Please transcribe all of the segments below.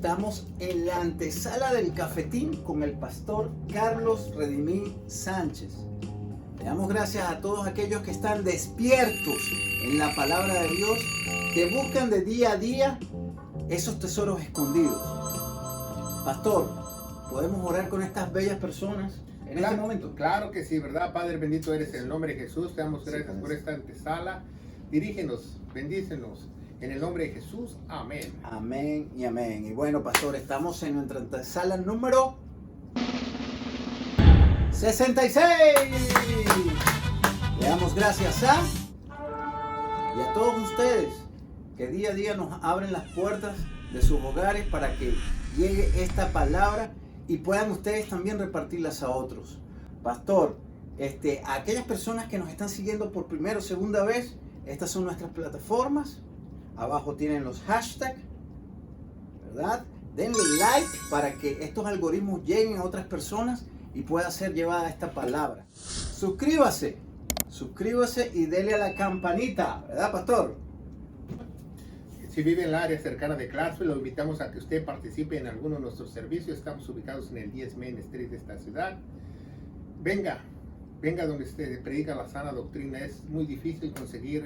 estamos en la antesala del cafetín con el pastor Carlos Redimín Sánchez. Le damos gracias a todos aquellos que están despiertos en la palabra de Dios, que buscan de día a día esos tesoros escondidos. Pastor, ¿podemos orar con estas bellas personas en este momento? Claro que sí, ¿verdad? Padre bendito eres en el nombre de Jesús. Te damos gracias por esta antesala. Dirígenos, bendícenos. En el nombre de Jesús, amén. Amén y amén. Y bueno, pastor, estamos en nuestra antesala número 66. Le damos gracias y a todos ustedes que día a día nos abren las puertas de sus hogares para que llegue esta palabra y puedan ustedes también repartirlas a otros. Pastor, a aquellas personas que nos están siguiendo por primera o segunda vez, estas son nuestras plataformas. Abajo tienen los hashtags, ¿verdad? Denle like para que estos algoritmos lleguen a otras personas y pueda ser llevada esta palabra. Suscríbase y denle a la campanita, ¿verdad, pastor? Si vive en la área cercana de Clarksville, lo invitamos a que usted participe en alguno de nuestros servicios. Estamos ubicados en el 10 Main Street de esta ciudad. Venga donde usted predica la sana doctrina. Es muy difícil conseguir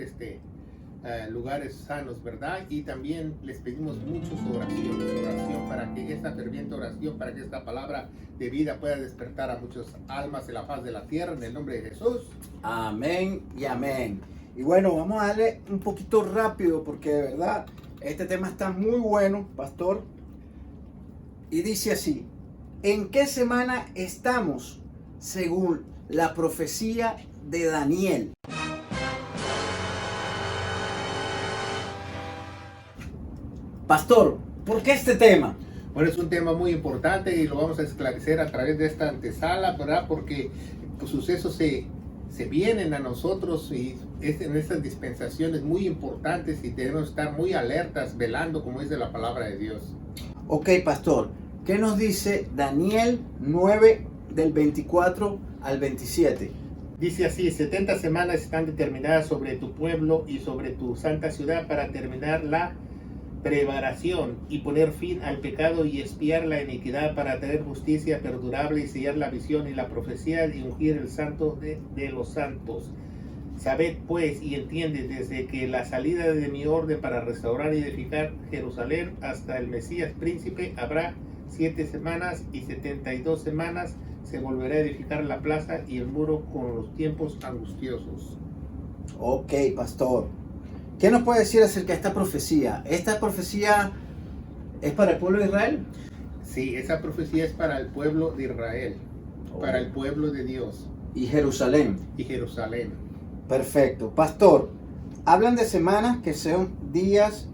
lugares sanos, ¿verdad? Y también les pedimos mucho su oración para que esta ferviente oración, para que esta palabra de vida pueda despertar a muchas almas en la faz de la tierra, en el nombre de Jesús. Amén y amén. Y bueno, vamos a darle un poquito rápido porque de verdad este tema está muy bueno, pastor. Y dice así: ¿en qué semana estamos según la profecía de Daniel? Pastor, ¿por qué este tema? Bueno, es un tema muy importante y lo vamos a esclarecer a través de esta antesala, ¿verdad? Porque los sucesos se vienen a nosotros y en estas dispensaciones muy importantes y debemos estar muy alertas, velando, como dice la palabra de Dios. Ok, pastor, ¿qué nos dice Daniel 9 del 24 al 27? Dice así: 70 semanas están determinadas sobre tu pueblo y sobre tu santa ciudad para terminar la preparación y poner fin al pecado y expiar la iniquidad, para traer justicia perdurable y sellar la visión y la profecía y ungir el santo de los santos. Sabed pues y entiende desde que la salida de mi orden para restaurar y edificar Jerusalén hasta el Mesías príncipe habrá 7 semanas y 72 semanas se volverá a edificar la plaza y el muro con los tiempos angustiosos. Ok, pastor. ¿Qué nos puede decir acerca de esta profecía? ¿Esta profecía es para el pueblo de Israel? Sí, esa profecía es para el pueblo de Israel, para el pueblo de Dios. Y Jerusalén. Y Jerusalén. Perfecto. Pastor, hablan de semanas que son días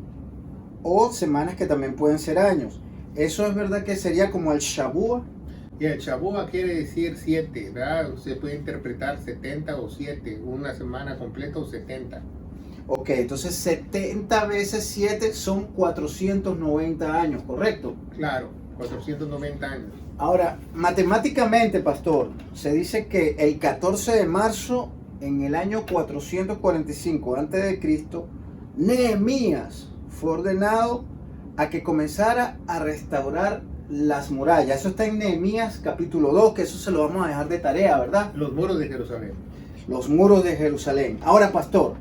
o semanas que también pueden ser años. ¿Eso es verdad que sería como el Shabua? Y el Shabua quiere decir 7, ¿verdad? Se puede interpretar 70 o 7, una semana completa o 70. Ok, entonces 70 veces 7 son 490 años, ¿correcto? Claro, 490 años. Ahora, matemáticamente, pastor, se dice que el 14 de marzo en el año 445 a.C., Nehemías fue ordenado a que comenzara a restaurar las murallas. Eso está en Nehemías capítulo 2, que eso se lo vamos a dejar de tarea, ¿verdad? Los muros de Jerusalén. Los muros de Jerusalén. Ahora, pastor,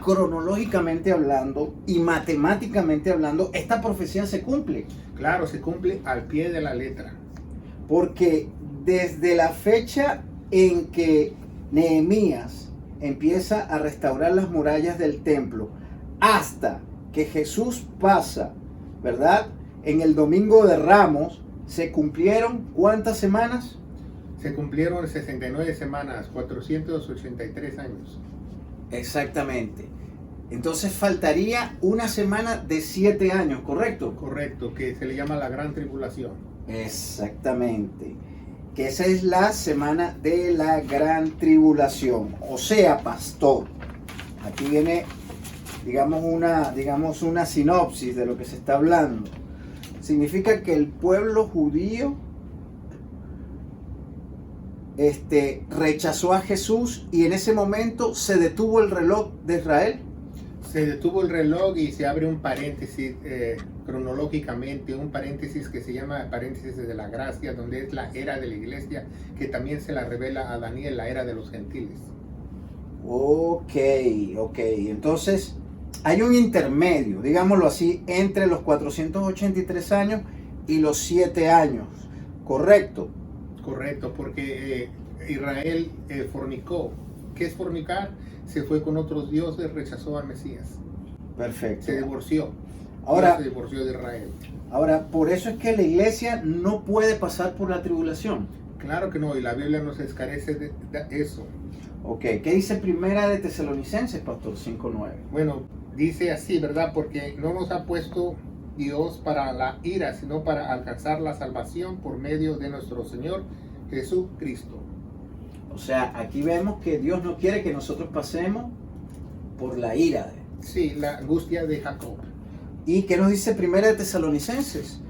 cronológicamente hablando y matemáticamente hablando, esta profecía se cumple. Claro, se cumple al pie de la letra. Porque desde la fecha en que Nehemías empieza a restaurar las murallas del templo hasta que Jesús pasa, ¿verdad?, en el Domingo de Ramos, ¿se cumplieron cuántas semanas? Se cumplieron 69 semanas, 483 años. Exactamente. Entonces faltaría una semana de 7 años, ¿correcto? Correcto, que se le llama la Gran Tribulación. Exactamente. Que esa es la semana de la Gran Tribulación. O sea, pastor, aquí viene, digamos una sinopsis de lo que se está hablando. Significa que el pueblo judío rechazó a Jesús y en ese momento se detuvo el reloj de Israel. Se detuvo el reloj y se abre un paréntesis cronológicamente, un paréntesis que se llama paréntesis de la gracia, donde es la era de la iglesia, que también se la revela a Daniel, la era de los gentiles. Ok. Entonces, hay un intermedio, digámoslo así, entre los 483 años y los 7 años, ¿correcto? Correcto, porque Israel fornicó. ¿Qué es fornicar? Se fue con otros dioses, rechazó al Mesías. Perfecto. Se divorció. Ahora, Dios se divorció de Israel. Ahora, por eso es que la iglesia no puede pasar por la tribulación. Claro que no, y la Biblia nos esclarece de eso. Ok, ¿qué dice Primera de Tesalonicenses, Pastor 5:9? Bueno, dice así, ¿verdad? Porque no nos ha puesto Dios para la ira, sino para alcanzar la salvación por medio de nuestro Señor Jesucristo. O sea, aquí vemos que Dios no quiere que nosotros pasemos por la ira. Sí, la angustia de Jacob. ¿Y qué nos dice Primera de Tesalonicenses?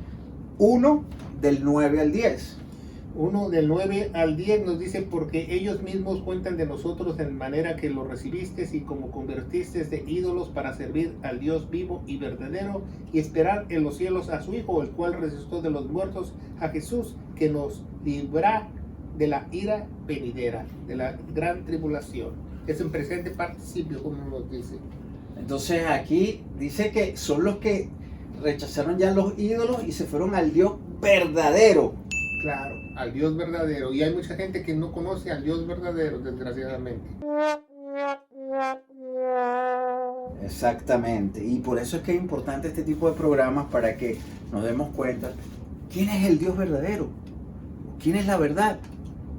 1 del 9 al 10. 1 del 9 al 10 nos dice, porque ellos mismos cuentan de nosotros en manera que lo recibiste y como convertiste de ídolos para servir al Dios vivo y verdadero y esperar en los cielos a su Hijo, el cual resucitó de los muertos, a Jesús, que nos librará de la ira venidera, de la gran tribulación. Es un presente participio, como nos dice. Entonces aquí dice que son los que rechazaron ya los ídolos y se fueron al Dios verdadero. Claro, al Dios verdadero. Y hay mucha gente que no conoce al Dios verdadero, desgraciadamente. Exactamente. Y por eso es que es importante este tipo de programas, para que nos demos cuenta quién es el Dios verdadero, quién es la verdad.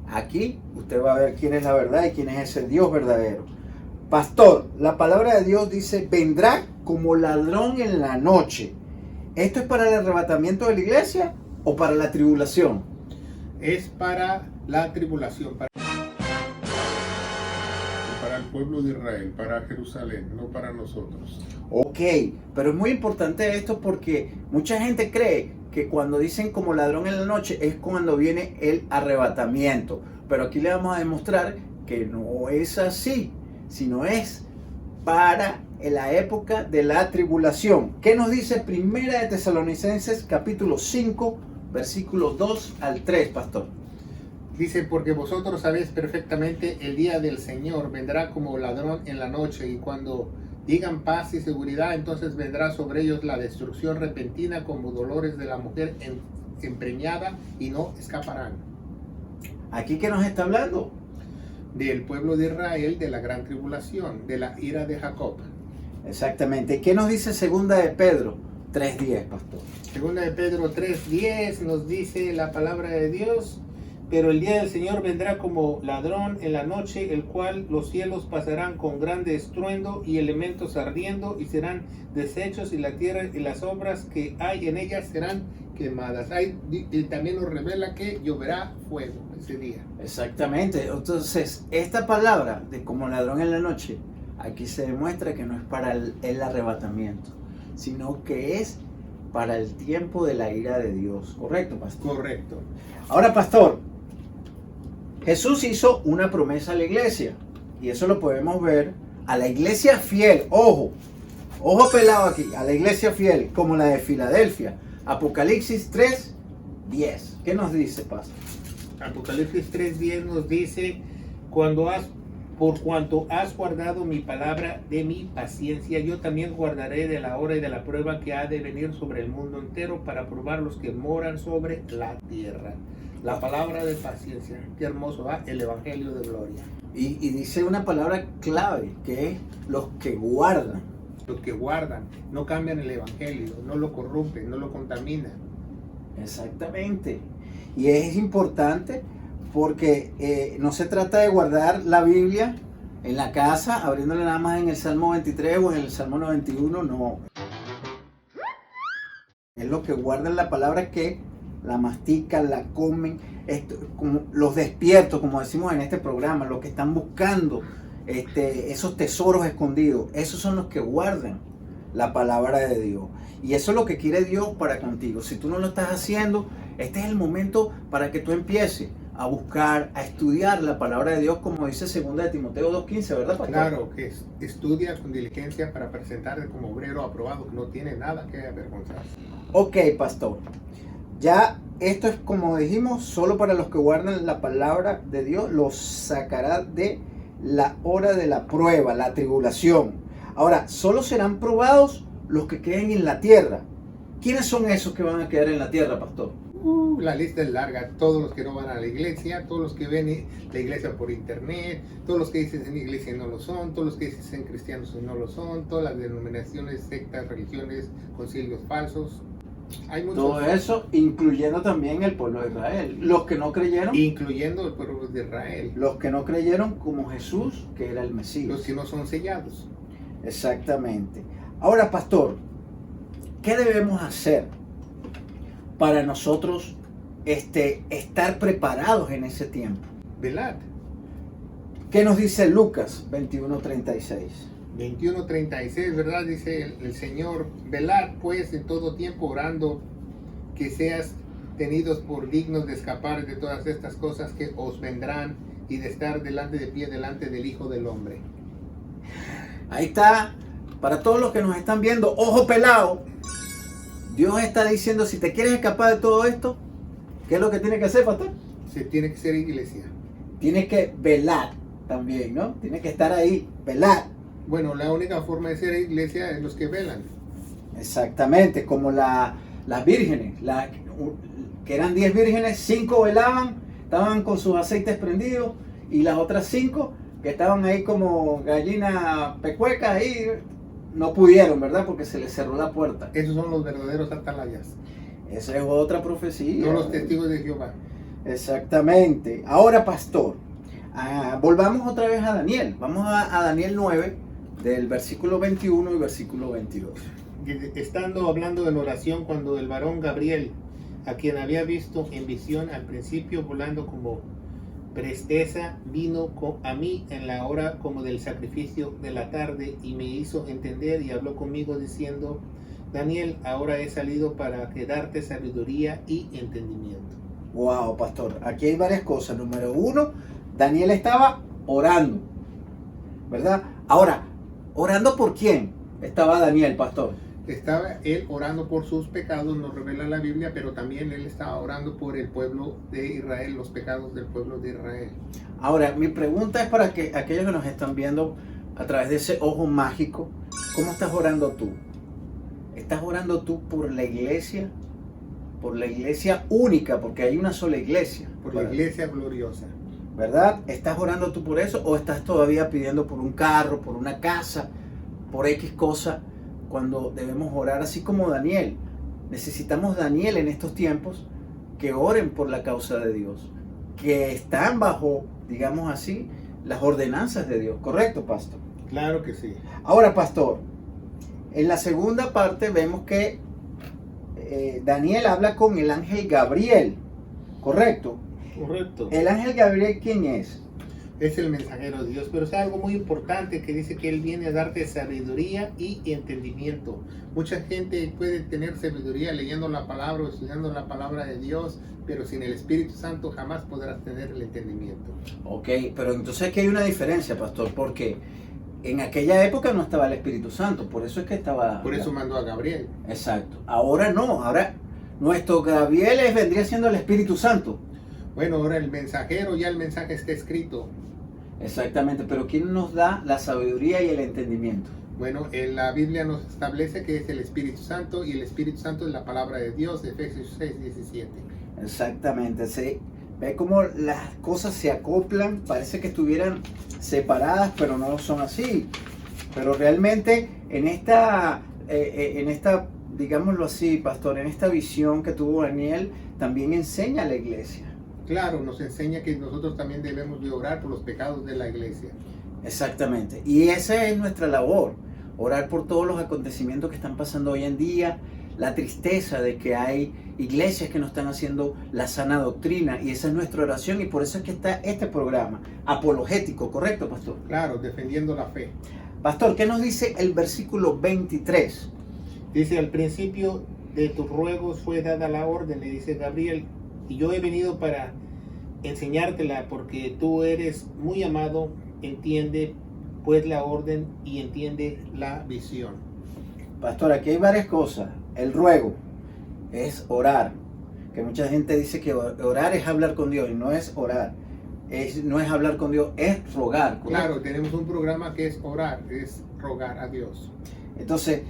Aquí usted va a ver quién es la verdad y quién es ese Dios verdadero. Pastor, la palabra de Dios dice, vendrá como ladrón en la noche. ¿Esto es para el arrebatamiento de la iglesia o para la tribulación? Es para la tribulación, para el pueblo de Israel, para Jerusalén, no para nosotros. Ok, pero es muy importante esto, porque mucha gente cree que cuando dicen como ladrón en la noche es cuando viene el arrebatamiento. Pero aquí le vamos a demostrar que no es así, sino es para la época de la tribulación. ¿Qué nos dice Primera de Tesalonicenses capítulo 5, versículos 2 al 3, pastor? Dice, porque vosotros sabéis perfectamente el día del Señor vendrá como ladrón en la noche, y cuando digan paz y seguridad, entonces vendrá sobre ellos la destrucción repentina como dolores de la mujer empreñada, y no escaparán. ¿Aquí qué nos está hablando? Del pueblo de Israel, de la gran tribulación, de la ira de Jacob. Exactamente. ¿Qué nos dice Segunda de Pedro 3:10, pastor? Segunda de Pedro 3:10 nos dice la palabra de Dios, pero el día del Señor vendrá como ladrón en la noche, el cual los cielos pasarán con grande estruendo y elementos ardiendo, y serán deshechos, y la tierra y las obras que hay en ellas serán quemadas. Y también nos revela que lloverá fuego ese día. Exactamente. Entonces, esta palabra de como ladrón en la noche, aquí se demuestra que no es para el arrebatamiento, sino que es para el tiempo de la ira de Dios. ¿Correcto, pastor? Correcto. Ahora, pastor, Jesús hizo una promesa a la iglesia, y eso lo podemos ver a la iglesia fiel. Ojo pelado aquí, a la iglesia fiel, como la de Filadelfia. Apocalipsis 3:10. ¿Qué nos dice, pastor? Apocalipsis 3:10 nos dice, por cuanto has guardado mi palabra de mi paciencia, yo también guardaré de la hora y de la prueba que ha de venir sobre el mundo entero, para probar los que moran sobre la tierra. La palabra de paciencia. Qué hermoso va el evangelio de gloria. Y dice una palabra clave, que es los que guardan. Los que guardan, no cambian el evangelio, no lo corrompen, no lo contaminan. Exactamente. Y es importante, porque no se trata de guardar la Biblia en la casa, abriéndola nada más en el Salmo 23 o en el Salmo 91, no. Es lo que guardan la palabra, que la mastican, la comen, como los despiertos, como decimos en este programa, los que están buscando esos tesoros escondidos. Esos son los que guardan la palabra de Dios. Y eso es lo que quiere Dios para contigo. Si tú no lo estás haciendo, este es el momento para que tú empieces. a buscar, a estudiar la palabra de Dios, como dice 2 de Timoteo 2:15, ¿verdad, pastor? Claro, que estudia con diligencia para presentarte como obrero aprobado, que no tiene nada que avergonzarse. Ok, pastor. Ya esto es, como dijimos, solo para los que guardan la palabra de Dios, los sacará de la hora de la prueba, la tribulación. Ahora, solo serán probados los que queden en la tierra. ¿Quiénes son esos que van a quedar en la tierra, pastor? La lista es larga. Todos los que no van a la iglesia, todos los que ven la iglesia por internet, todos los que dicen en iglesia y no lo son, todos los que dicen cristianos y no lo son, todas las denominaciones, sectas, religiones, concilios falsos. Hay muchos. Todo eso, incluyendo también el pueblo de Israel. Los que no creyeron. Incluyendo el pueblo de Israel. Los que no creyeron como Jesús, que era el Mesías. Los que no son sellados. Exactamente. Ahora, pastor, ¿qué debemos hacer para nosotros estar preparados en ese tiempo? Velad. ¿Qué nos dice Lucas 21:36? 21:36, ¿verdad? Dice el Señor: velad pues en todo tiempo orando, que seas tenidos por dignos de escapar de todas estas cosas que os vendrán y de estar delante de pie delante del Hijo del Hombre. Ahí está, para todos los que nos están viendo, ojo pelado. Dios está diciendo, si te quieres escapar de todo esto, ¿qué es lo que tienes que hacer, pastor? Se tiene que ser iglesia. Tienes que velar también, ¿no? Tienes que estar ahí, velar. Bueno, la única forma de ser iglesia es los que velan. Exactamente, como las vírgenes, que eran 10 vírgenes, 5 velaban, estaban con sus aceites prendidos, y las otras 5 que estaban ahí como gallina pecueca, ahí no pudieron, ¿verdad? Porque se les cerró la puerta. Esos son los verdaderos atalayas. Esa es otra profecía. No los testigos de Jehová. Exactamente. Ahora, pastor, volvamos otra vez a Daniel. Vamos a Daniel 9, del versículo 21 y versículo 22. Estando hablando de la oración, cuando el varón Gabriel, a quien había visto en visión al principio volando como presteza, vino a mí en la hora como del sacrificio de la tarde y me hizo entender y habló conmigo diciendo: Daniel, ahora he salido para darte sabiduría y entendimiento. Wow, pastor, aquí hay varias cosas. Número 1, Daniel estaba orando, ¿verdad? Ahora, ¿orando por quién estaba Daniel, pastor? Estaba él orando por sus pecados, nos revela la Biblia, pero también él estaba orando por el pueblo de Israel, los pecados del pueblo de Israel. Ahora, mi pregunta es para que aquellos que nos están viendo a través de ese ojo mágico, ¿cómo estás orando tú? ¿Estás orando tú por la iglesia? Por la iglesia única, porque hay una sola iglesia. Por la iglesia gloriosa. ¿Verdad? ¿Estás orando tú por eso o estás todavía pidiendo por un carro, por una casa, por X cosa? Cuando debemos orar así como Daniel. Necesitamos Daniel en estos tiempos que oren por la causa de Dios, que están bajo, digamos así, las ordenanzas de Dios. ¿Correcto, pastor? Claro que sí. Ahora, pastor, en la segunda parte vemos que Daniel habla con el ángel Gabriel. ¿Correcto? Correcto. ¿El ángel Gabriel quién es? Es el mensajero de Dios, pero es algo muy importante que dice que él viene a darte sabiduría y entendimiento. Mucha gente puede tener sabiduría leyendo la palabra o estudiando la palabra de Dios, pero sin el Espíritu Santo jamás podrás tener el entendimiento. Ok, pero entonces aquí hay una diferencia, pastor, porque en aquella época no estaba el Espíritu Santo, por eso es que estaba... Por eso mandó a Gabriel. Exacto. Ahora no, ahora nuestro Gabriel vendría siendo el Espíritu Santo. Bueno, ahora el mensajero, ya el mensaje está escrito. Exactamente, pero ¿quién nos da la sabiduría y el entendimiento? Bueno, en la Biblia nos establece que es el Espíritu Santo, y el Espíritu Santo es la palabra de Dios, de Efesios 6:17. Exactamente, sí. Ve cómo las cosas se acoplan, parece que estuvieran separadas, pero no son así. Pero realmente en esta, digámoslo así, pastor, en esta visión que tuvo Daniel, también enseña a la iglesia. Claro, nos enseña que nosotros también debemos de orar por los pecados de la iglesia. Exactamente, y esa es nuestra labor, orar por todos los acontecimientos que están pasando hoy en día, la tristeza de que hay iglesias que no están haciendo la sana doctrina, y esa es nuestra oración, y por eso es que está este programa apologético, ¿correcto, pastor? Claro, defendiendo la fe. Pastor, ¿qué nos dice el versículo 23? Dice: al principio de tus ruegos fue dada la orden, le dice Gabriel, y yo he venido para enseñártela porque tú eres muy amado, entiende pues la orden y entiende la visión. Pastor, aquí hay varias cosas. El ruego es orar, que mucha gente dice que orar es hablar con Dios y no es orar. No es hablar con Dios, es rogar. ¿Correcto? Claro, tenemos un programa que es orar, es rogar a Dios. Entonces,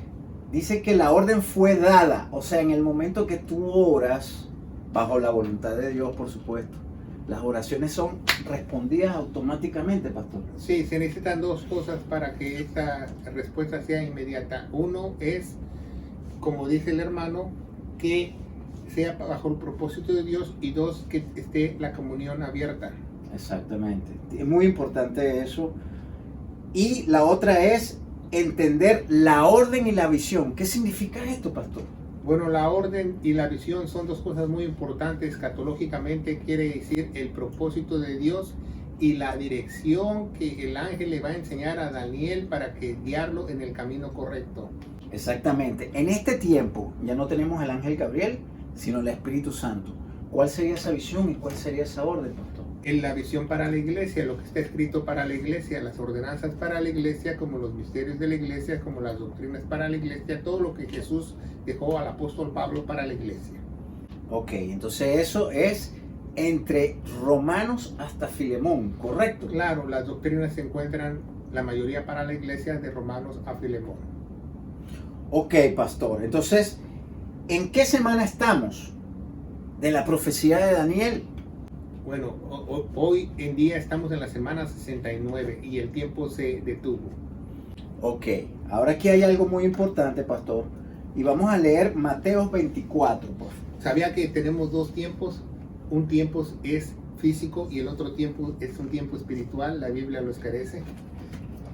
dice que la orden fue dada, o sea, en el momento que tú oras, bajo la voluntad de Dios, por supuesto, las oraciones son respondidas automáticamente, pastor. Sí, se necesitan dos cosas para que esta respuesta sea inmediata. Uno es, como dice el hermano, que sea bajo el propósito de Dios, y dos, que esté la comunión abierta. Exactamente, es muy importante eso. Y la otra es entender la orden y la visión. ¿Qué significa esto, pastor? Bueno, la orden y la visión son dos cosas muy importantes. Escatológicamente quiere decir el propósito de Dios y la dirección que el ángel le va a enseñar a Daniel para que guiarlo en el camino correcto. Exactamente. En este tiempo ya no tenemos el ángel Gabriel, sino el Espíritu Santo. ¿Cuál sería esa visión y cuál sería esa orden, pastor? En la visión para la iglesia, lo que está escrito para la iglesia, las ordenanzas para la iglesia, como los misterios de la iglesia, como las doctrinas para la iglesia, todo lo que Jesús dejó al apóstol Pablo para la iglesia. Ok, entonces eso es entre Romanos hasta Filemón, ¿correcto? Claro, las doctrinas se encuentran la mayoría para la iglesia, de Romanos a Filemón. Ok, pastor, entonces, ¿en qué semana estamos de la profecía de Daniel? Bueno, hoy en día estamos en la semana 69 y el tiempo se detuvo. Ok, ahora aquí hay algo muy importante, pastor, y vamos a leer Mateo 24, por favor. ¿Sabía que tenemos dos tiempos? Un tiempo es físico y el otro tiempo es un tiempo espiritual. La Biblia lo esclarece.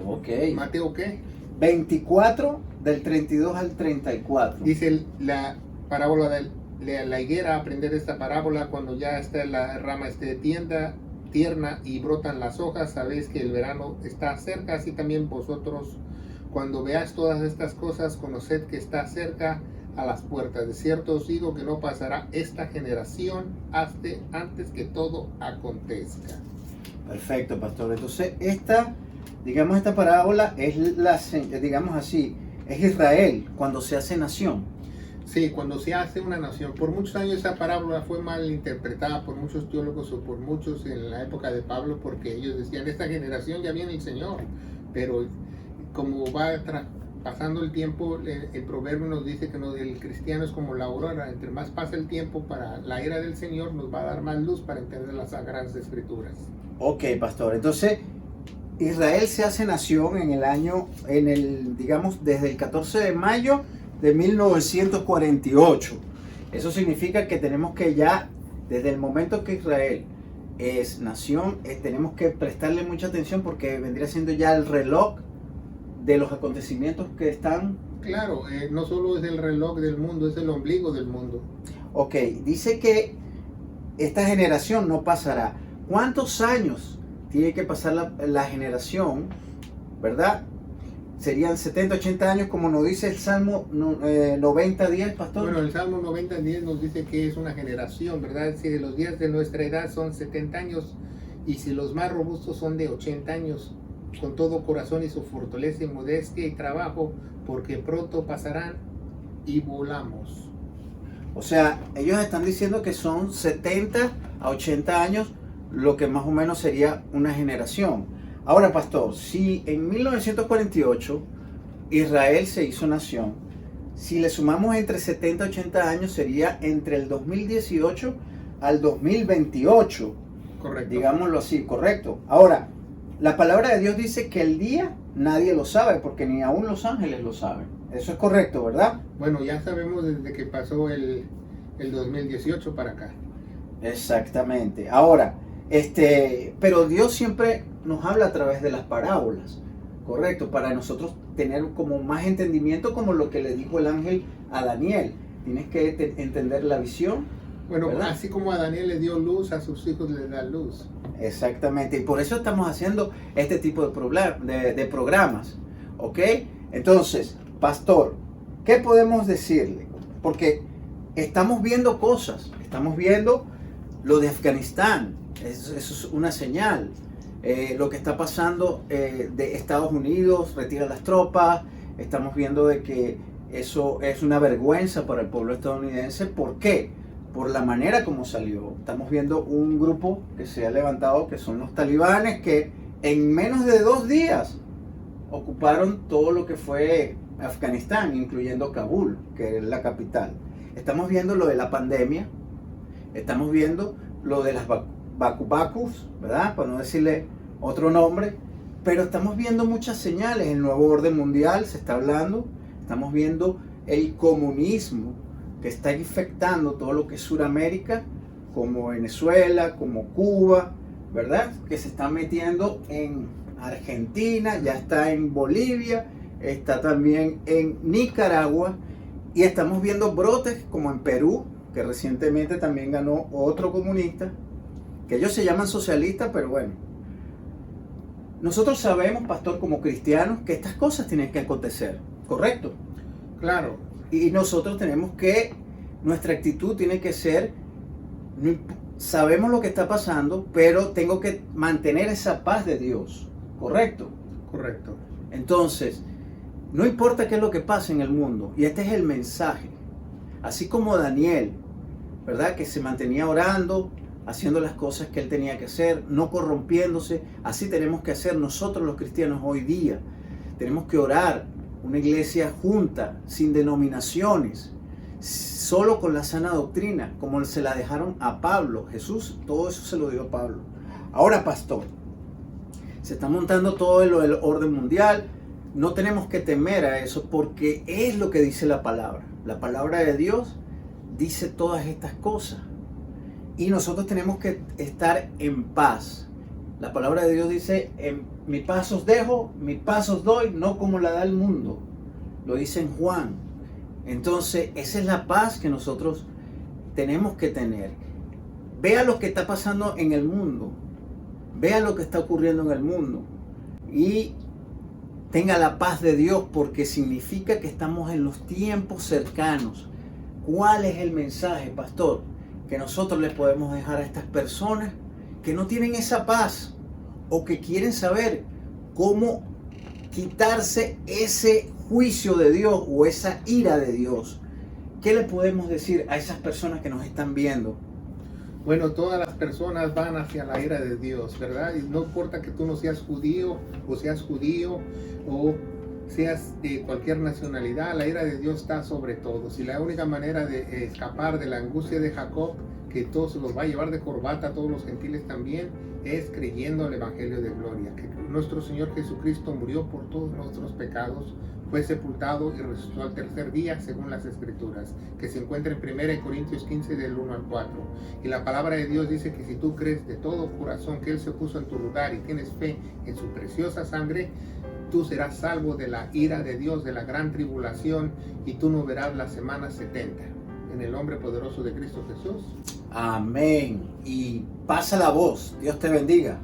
Ok. ¿Mateo qué? 24 del 32 al 34. Dice la parábola de la higuera. Aprender esta parábola: cuando ya está la rama tierna y brotan las hojas, sabéis que el verano está cerca. Así también vosotros, cuando veáis todas estas cosas, conoced que está cerca a las puertas. De cierto os digo que no pasará esta generación antes que todo acontezca. Perfecto, pastor. Entonces esta parábola es digamos así, es Israel cuando se hace nación. Sí, cuando se hace una nación. Por muchos años esa parábola fue mal interpretada por muchos teólogos o por muchos en la época de Pablo, porque ellos decían: esta generación ya viene el Señor. Pero como va pasando el tiempo, el proverbio nos dice que el cristiano es como la aurora. Entre más pasa el tiempo, para la era del Señor nos va a dar más luz para entender las Sagradas Escrituras. Ok, pastor. Entonces, Israel se hace nación digamos, desde el 14 de mayo de 1948. Eso significa que tenemos que ya, desde el momento que Israel es nación, tenemos que prestarle mucha atención, porque vendría siendo ya el reloj de los acontecimientos que están. Claro, no solo es el reloj del mundo, es el ombligo del mundo. Ok, dice que esta generación no pasará. ¿Cuántos años tiene que pasar la generación, verdad? Serían 70, 80 años, como nos dice el Salmo 90:10, pastor. Bueno, el Salmo 90:10 nos dice que es una generación, ¿verdad? Si de los días de nuestra edad son 70 años, y si los más robustos son de 80 años, con todo corazón y su fortaleza y modestia y trabajo, porque pronto pasarán y volamos. O sea, ellos están diciendo que son 70 a 80 años, lo que más o menos sería una generación. Ahora, pastor, si en 1948 Israel se hizo nación, si le sumamos entre 70 y 80 años, sería entre el 2018 al 2028. Correcto. Digámoslo así, correcto. Ahora, la palabra de Dios dice que el día nadie lo sabe, porque ni aún los ángeles lo saben. Eso es correcto, ¿verdad? Bueno, ya sabemos desde que pasó el 2018 para acá. Exactamente. Ahora, pero Dios siempre nos habla a través de las parábolas, correcto, para nosotros tener como más entendimiento, como lo que le dijo el ángel a Daniel. Tienes que entender la visión. Bueno, ¿verdad? así como a Daniel le dio luz, a sus hijos les da luz. Exactamente, y por eso estamos haciendo este tipo de programas, ¿ok? Entonces, pastor, ¿qué podemos decirle? Porque estamos viendo cosas, estamos viendo lo de Afganistán, Eso es una señal. Lo que está pasando de Estados Unidos, retira las tropas, estamos viendo de que eso es una vergüenza para el pueblo estadounidense. ¿Por qué? Por la manera como salió. Estamos viendo un grupo que se ha levantado, que son los talibanes, que en menos de 2 días ocuparon todo lo que fue Afganistán, incluyendo Kabul, que es la capital. Estamos viendo lo de la pandemia, estamos viendo lo de las vacunas, ¿verdad? Para no decirle otro nombre, pero estamos viendo muchas señales. El nuevo orden mundial se está hablando, estamos viendo el comunismo que está infectando todo lo que es Sudamérica, como Venezuela, como Cuba, ¿verdad? Que se está metiendo en Argentina, ya está en Bolivia, está también en Nicaragua, y estamos viendo brotes como en Perú, que recientemente también ganó otro comunista, que ellos se llaman socialistas, pero bueno. Nosotros sabemos, pastor, como cristianos, que estas cosas tienen que acontecer, ¿correcto? Claro. Y nosotros tenemos que, nuestra actitud tiene que ser, sabemos lo que está pasando, pero tengo que mantener esa paz de Dios, ¿correcto? Correcto. Entonces, no importa qué es lo que pase en el mundo, y este es el mensaje. Así como Daniel, ¿verdad? Que se mantenía orando, haciendo las cosas que él tenía que hacer, no corrompiéndose. Así tenemos que hacer nosotros los cristianos hoy día. Tenemos que orar, una iglesia junta, sin denominaciones, solo con la sana doctrina, como se la dejaron a Pablo. Jesús, todo eso se lo dio a Pablo. Ahora, pastor, se está montando todo lo del orden mundial. No tenemos que temer a eso, porque es lo que dice la palabra. La palabra de Dios dice todas estas cosas. Y nosotros tenemos que estar en paz. La palabra de Dios dice, mi paz os dejo, mi paz os doy, no como la da el mundo. Lo dice en Juan. Entonces, esa es la paz que nosotros tenemos que tener. Vea lo que está pasando en el mundo. Vea lo que está ocurriendo en el mundo. Y tenga la paz de Dios, porque significa que estamos en los tiempos cercanos. ¿Cuál es el mensaje, pastor, que nosotros le podemos dejar a estas personas que no tienen esa paz o que quieren saber cómo quitarse ese juicio de Dios o esa ira de Dios? ¿Qué le podemos decir a esas personas que nos están viendo? Bueno, todas las personas van hacia la ira de Dios, ¿verdad? Y no importa que tú no seas judío o seas de cualquier nacionalidad, la ira de Dios está sobre todos. Y la única manera de escapar de la angustia de Jacob, que todos los va a llevar de corbata a todos los gentiles también, es creyendo al Evangelio de Gloria, que nuestro Señor Jesucristo murió por todos nuestros pecados, fue sepultado y resucitó al tercer día según las Escrituras, que se encuentra en 1 Corintios 15 del 1 al 4. Y la palabra de Dios dice que si tú crees de todo corazón que Él se puso en tu lugar y tienes fe en su preciosa sangre, tú serás salvo de la ira de Dios, de la gran tribulación, y tú no verás la semana 70. En el nombre poderoso de Cristo Jesús. Amén. Y pasa la voz. Dios te bendiga.